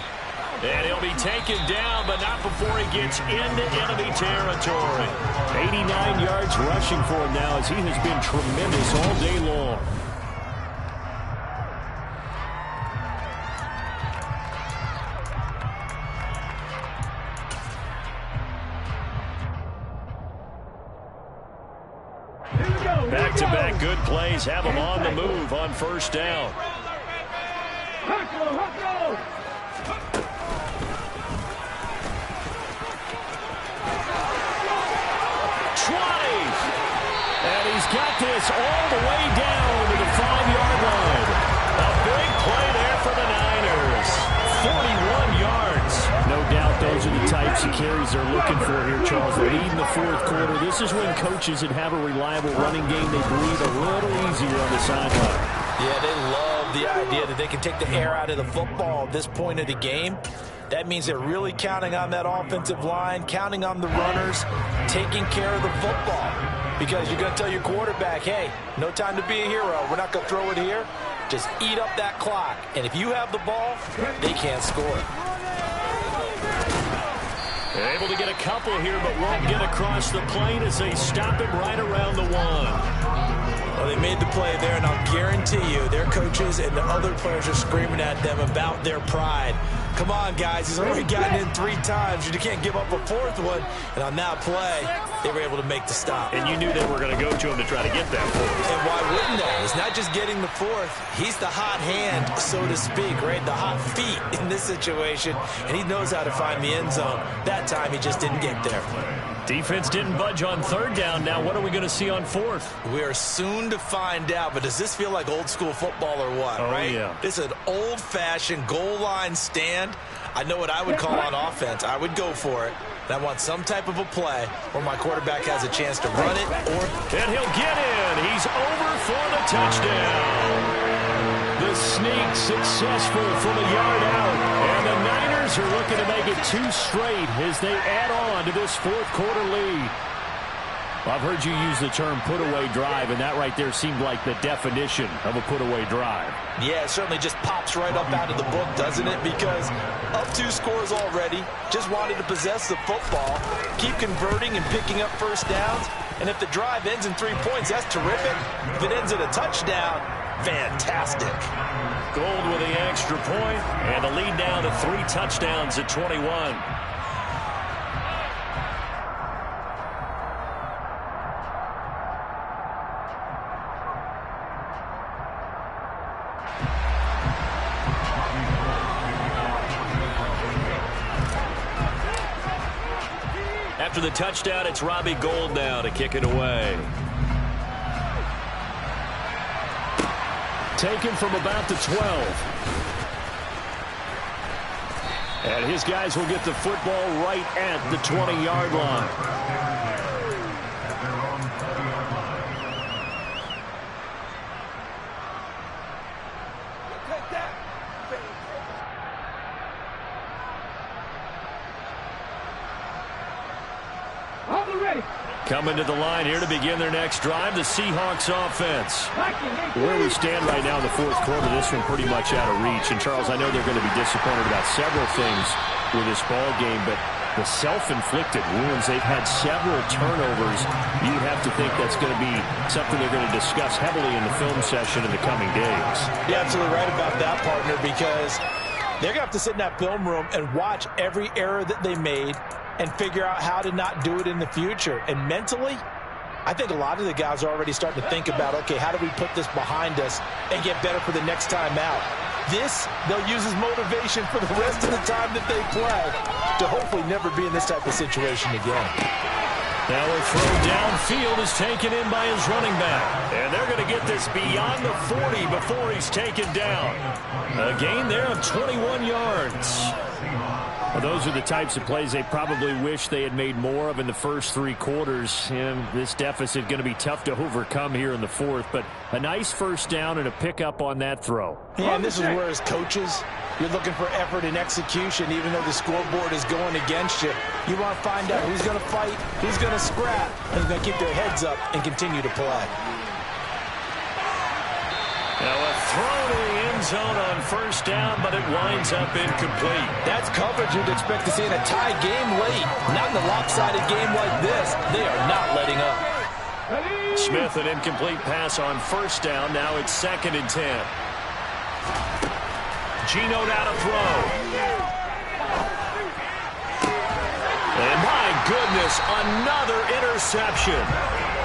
And he'll be taken down, but not before he gets into enemy territory. 89 yards rushing for him now as he has been tremendous all day long. Back-to-back good plays have him on the move on first down. And he's got this all the way down to the 5-yard line. A big play there for the Niners. 41 yards. No doubt those are the types of carries they're looking for here, Charles. They lead in the fourth quarter. This is when coaches that have a reliable running game, they breathe a little easier on the sideline. Yeah, they love the idea that they can take the air out of the football at this point of the game. That means they're really counting on that offensive line, counting on the runners, taking care of the football. Because you're going to tell your quarterback, hey, no time to be a hero. We're not going to throw it here. Just eat up that clock. And if you have the ball, they can't score. They're able to get a couple here, but won't get across the plane as they stop him right around the 1. Well, they made the play there, and I'll guarantee you their coaches and the other players are screaming at them about their pride. Come on, guys. He's already gotten in 3 times. You can't give up a 4th one. And on that play, they were able to make the stop. And you knew they were going to go to him to try to get that 4th. And why wouldn't they? It's not just getting the 4th. He's the hot hand, so to speak, right? The hot feet in this situation. And he knows how to find the end zone. That time, he just didn't get there. Defense didn't budge on 3rd down. Now what are we going to see on 4th? We are soon to find out, but does this feel like old school football or what, right? Yeah. This is an old-fashioned goal line stand. I know what I would call on offense. I would go for it. And I want some type of a play where my quarterback has a chance to run it or... And he'll get in. He's over for the touchdown. The sneak successful from a yard out. And the Niners are looking to make it 2 straight as they add on to this 4th quarter lead. I've heard you use the term put-away drive, and that right there seemed like the definition of a put-away drive. Yeah, it certainly just pops right up out of the book, doesn't it? Because up 2 scores already, just wanted to possess the football, keep converting and picking up first downs. And if the drive ends in 3 points, that's terrific. If it ends in a touchdown, fantastic. Gold with the extra point, and the lead down to 3 touchdowns at 21. After the touchdown, it's Robbie Gould now to kick it away. Taken from about the 12. And his guys will get the football right at the 20-yard line. Coming to the line here to begin their next drive, the Seahawks offense. Where we stand right now in the fourth quarter, this one pretty much out of reach. And, Charles, I know they're going to be disappointed about several things with this ball game, but the self-inflicted wounds, they've had several turnovers. You'd have to think that's going to be something they're going to discuss heavily in the film session in the coming days. You're absolutely right about that, partner, because they're going to have to sit in that film room and watch every error that they made and figure out how to not do it in the future. And mentally, I think a lot of the guys are already starting to think about, okay, how do we put this behind us and get better for the next time out? This, they'll use as motivation for the rest of the time that they play to hopefully never be in this type of situation again. Now a throw downfield is taken in by his running back. And they're going to get this beyond the 40 before he's taken down. A gain there of 21 yards. Well, those are the types of plays they probably wish they had made more of in the first three quarters. And this deficit going to be tough to overcome here in the fourth. But a nice first down and a pickup on that throw. Yeah, and this is where as coaches, you're looking for effort and execution, even though the scoreboard is going against you. You want to find out who's going to fight, who's going to scrap, and who's going to keep their heads up and continue to play. Now a throw to the end zone on first down, but it winds up incomplete. That's coverage you'd expect to see in a tie game late. Not in a lopsided game like this. They are not letting up. Smith, an incomplete pass on first down. Now it's 2nd and 10. Geno now to throw. And my goodness, another interception.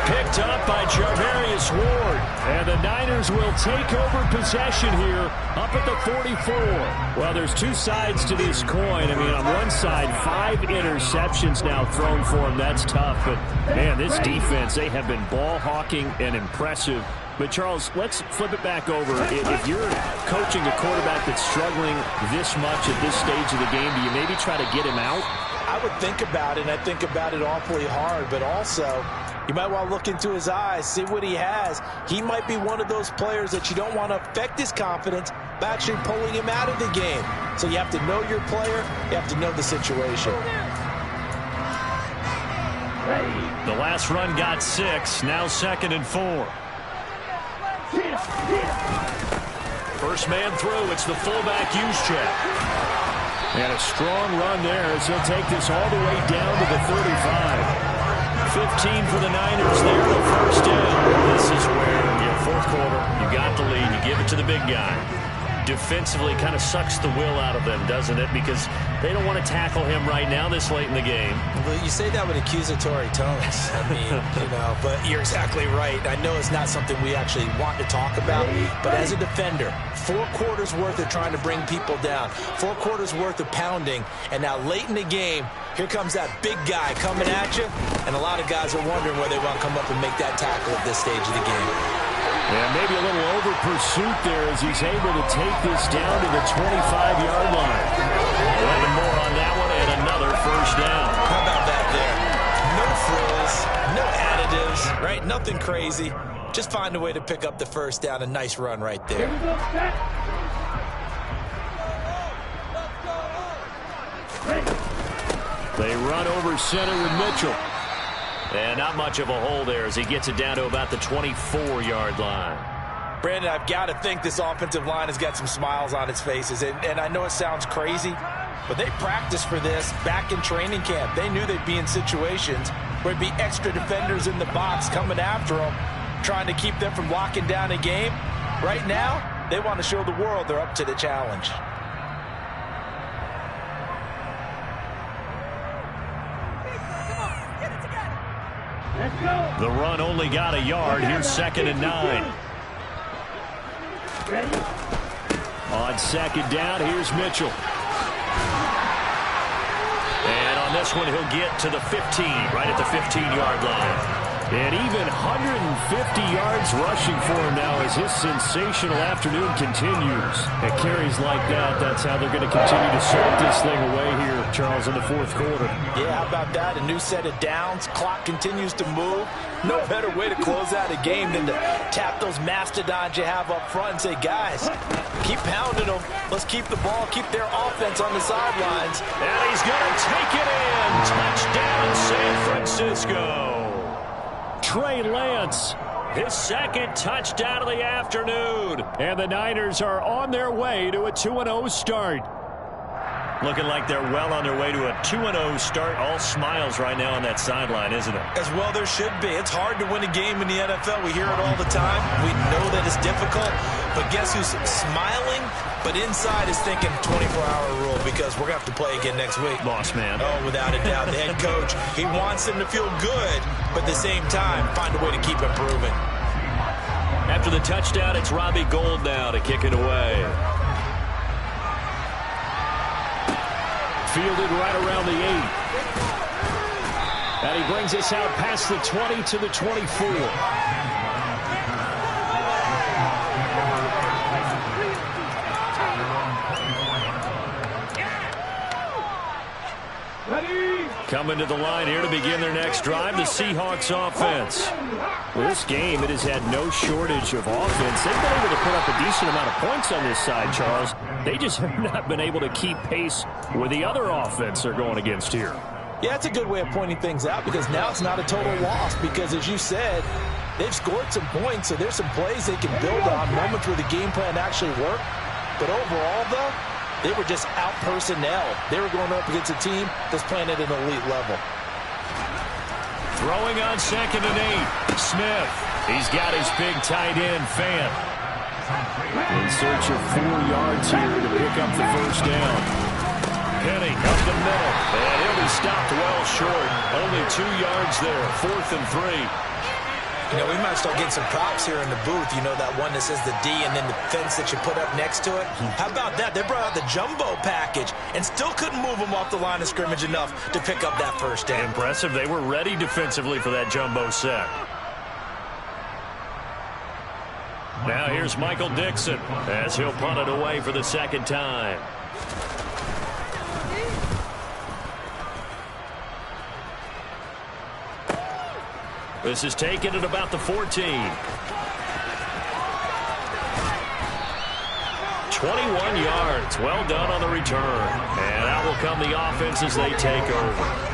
Picked up by Charvarius Ward. And the Niners will take over possession here up at the 44. Well, there's two sides to this coin. I mean, on one side, 5 interceptions now thrown for him. That's tough. But, man, this defense, they have been ball hawking and impressive. But, Charles, let's flip it back over. If you're coaching a quarterback that's struggling this much at this stage of the game, do you maybe try to get him out? I would think about it, and I think about it awfully hard. But also, you might want to look into his eyes, see what he has. He might be one of those players that you don't want to affect his confidence by actually pulling him out of the game. So you have to know your player. You have to know the situation. The last run got 6. Now 2nd and 4. First man through. It's the fullback Juszczyk. And a strong run there as he'll take this all the way down to the 35. 15 for the Niners there, the first down. This is where, fourth quarter, you got the lead, you give it to the big guy. Defensively kind of sucks the will out of them, doesn't it? Because they don't want to tackle him right now this late in the game. Well, you say that with accusatory tones. I mean, but you're exactly right. I know it's not something we actually want to talk about, but as a defender, 4 quarters worth of trying to bring people down, 4 quarters worth of pounding, and now late in the game, here comes that big guy coming at you, and a lot of guys are wondering where they want to come up and make that tackle at this stage of the game. And maybe a little over pursuit there as he's able to take this down to the 25-yard line. 11 more on that one and another first down. How about that there? No frills, no additives, right? Nothing crazy. Just find a way to pick up the first down. A nice run right there. They run over center with Mitchell. And not much of a hole there as he gets it down to about the 24-yard line. Brandon, I've got to think this offensive line has got some smiles on its faces. And I know it sounds crazy, but they practiced for this back in training camp. They knew they'd be in situations where there'd be extra defenders in the box coming after them, trying to keep them from locking down a game. Right now, they want to show the world they're up to the challenge. The run only got a yard. Here's 2nd and 9. On 2nd down, here's Mitchell. And on this one, he'll get to the 15, right at the 15-yard line. And even 150 yards rushing for him now as his sensational afternoon continues. At carries like that, that's how they're going to continue to salt this thing away here, Charles, in the fourth quarter. Yeah, how about that? A new set of downs. Clock continues to move. No better way to close out a game than to tap those mastodons you have up front and say, guys, keep pounding them. Let's keep the ball, keep their offense on the sidelines. And he's going to take it in. Touchdown, San Francisco. Trey Lance, his second touchdown of the afternoon. And the Niners are on their way to a 2-0 start. Looking like they're well on their way to a 2-0 start. All smiles right now on that sideline, isn't it? As well there should be. It's hard to win a game in the NFL. We hear it all the time. We know that it's difficult. But guess who's smiling? But inside is thinking 24-hour rule because we're going to have to play again next week. Boss man. Oh, without a doubt. The head coach, he wants them to feel good, but at the same time, find a way to keep improving. After the touchdown, it's Robbie Gould now to kick it away. Fielded right around the 8. And he brings us out past the 20 to the 24. Coming to the line here to begin their next drive, the Seahawks offense. Well, this game, it has had no shortage of offense. They've been able to put up a decent amount of points on this side, Charles. They just have not been able to keep pace with the other offense they're going against here. Yeah, it's a good way of pointing things out because now it's not a total loss because, as you said, they've scored some points, so there's some plays they can build on, moments where the game plan actually worked. But overall, though, they were just out-personnel. They were going up against a team that's playing at an elite level. Throwing on 2nd and 8. Smith. He's got his big tight end, Fant. In search of 4 yards here to pick up the first down. Penny up the middle. And he'll be stopped well short. Only 2 yards there. 4th and 3. You know, we might start getting some props here in the booth. You know, that one that says the D and then the fence that you put up next to it. How about that? They brought out the jumbo package and still couldn't move them off the line of scrimmage enough to pick up that first down. Impressive. They were ready defensively for that jumbo set. Now here's Michael Dixon as he'll punt it away for the second time. This is taken at about the 14. 21 yards. Well done on the return. And out will come the offense as they take over.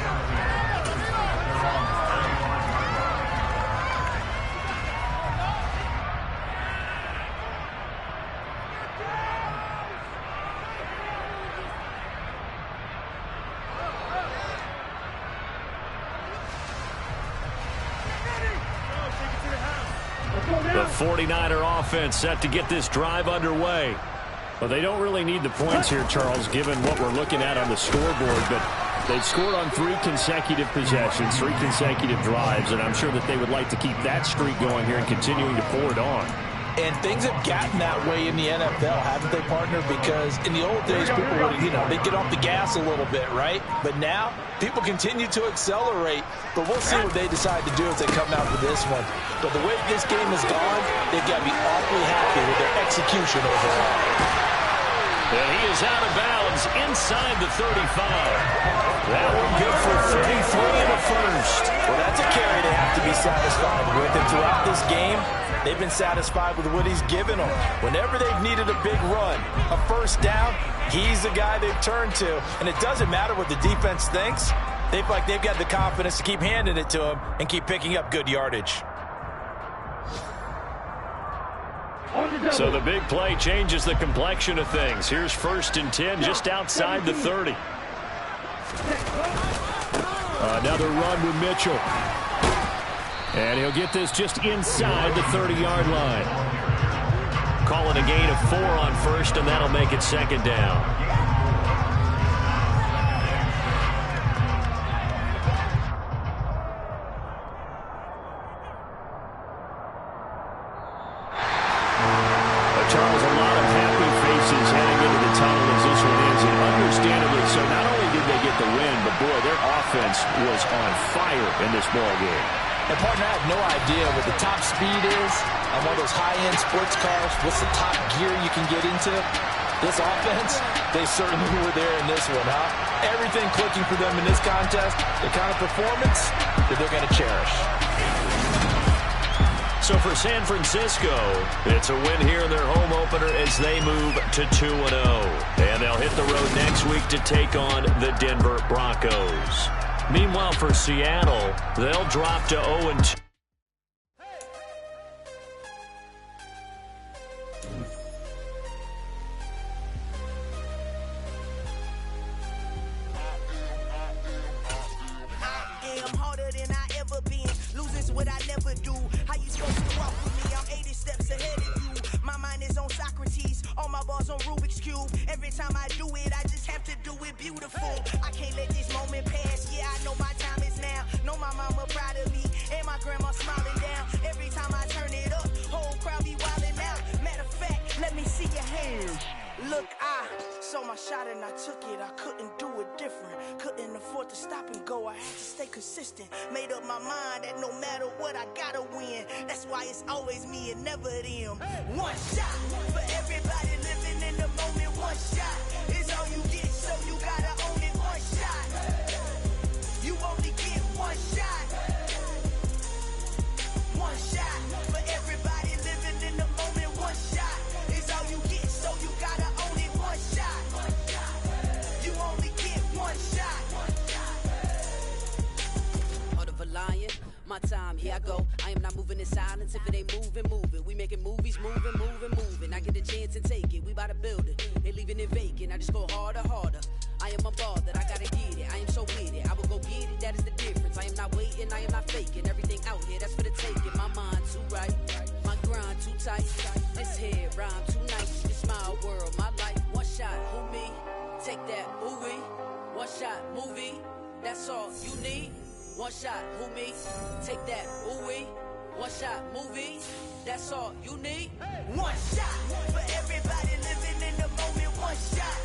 The 49er offense set to get this drive underway. Well, they don't really need the points here, Charles, given what we're looking at on the scoreboard, but they've scored on 3 consecutive possessions, 3 consecutive drives, and I'm sure that they would like to keep that streak going here and continuing to pour it on. And things have gotten that way in the NFL, haven't they, partner? Because in the old days, people would, they'd get off the gas a little bit, right? But now, people continue to accelerate. But we'll see what they decide to do as they come out for this one. But the way this game has gone, they've got to be awfully happy with their execution overall. And he is out of bounds inside the 35. That one good for 33 in the first. Well, that's a carry they have to be satisfied with. And throughout this game, they've been satisfied with what he's given them. Whenever they've needed a big run, a first down, he's the guy they've turned to. And it doesn't matter what the defense thinks. They feel like they've got the confidence to keep handing it to him and keep picking up good yardage. So the big play changes the complexion of things. Here's 1st and 10 just outside the 30. Another run with Mitchell. And he'll get this just inside the 30-yard line. Call it a gain of 4 on 1st, and that'll make it 2nd down. Charles, a lot of happy faces heading into the tunnel as this one ends, and understandably so. Not only did they get the win, but boy, their offense was on fire in this ball game. And partner, I have no idea what the top speed is on one of those high-end sports cars. What's the top gear you can get into? This offense, they certainly were there in this one, huh? Everything clicking for them in this contest, the kind of performance that they're going to cherish. So for San Francisco, it's a win here in their home opener as they move to 2-0. And they'll hit the road next week to take on the Denver Broncos. Meanwhile, for Seattle, they'll drop to 0-2. What I never do. How you supposed to walk with me? I'm 80 steps ahead of you. My mind is on Socrates, all my balls on Rubik's Cube. Every time I do it, I just have to do it beautiful. I can't let this moment pass. Yeah, I know my time is now. Know my mama proud of me, and my grandma smiling down. Every time I turn it up, whole crowd be wilding out. Matter of fact, let me see your hands. Look, I saw my shot and I took it. I couldn't do it different. Couldn't afford to stop and go. I had to stay consistent. Made up my mind that no matter what, I gotta win. That's why it's always me and never them. One shot for everybody living in the moment. One shot is all you get, so you gotta own it. One shot. You only get one shot. One shot for everybody living in the moment. One shot is all you get, so you gotta own it. One shot. You only get one shot. Heart of a lion, my time, here I go. I am not moving in silence. If it ain't moving, moving. We making movies, moving, moving, moving. I get a chance and take it. We bout to build it. They leaving it vacant. I just go harder, harder. I am a ball that I gotta get it. I am so with it. I will go get it. That is the difference. I am not waiting. I am not faking. Everything out here, that's for the taking. My mind too right. My grind too tight. This head rhyme too nice. It's my world, my life. One shot, who me? Take that, movie. One shot, movie. That's all you need. One shot, who me? Take that, ooh-wee. One shot, movie. That's all you need. One shot for everybody living in the moment. One shot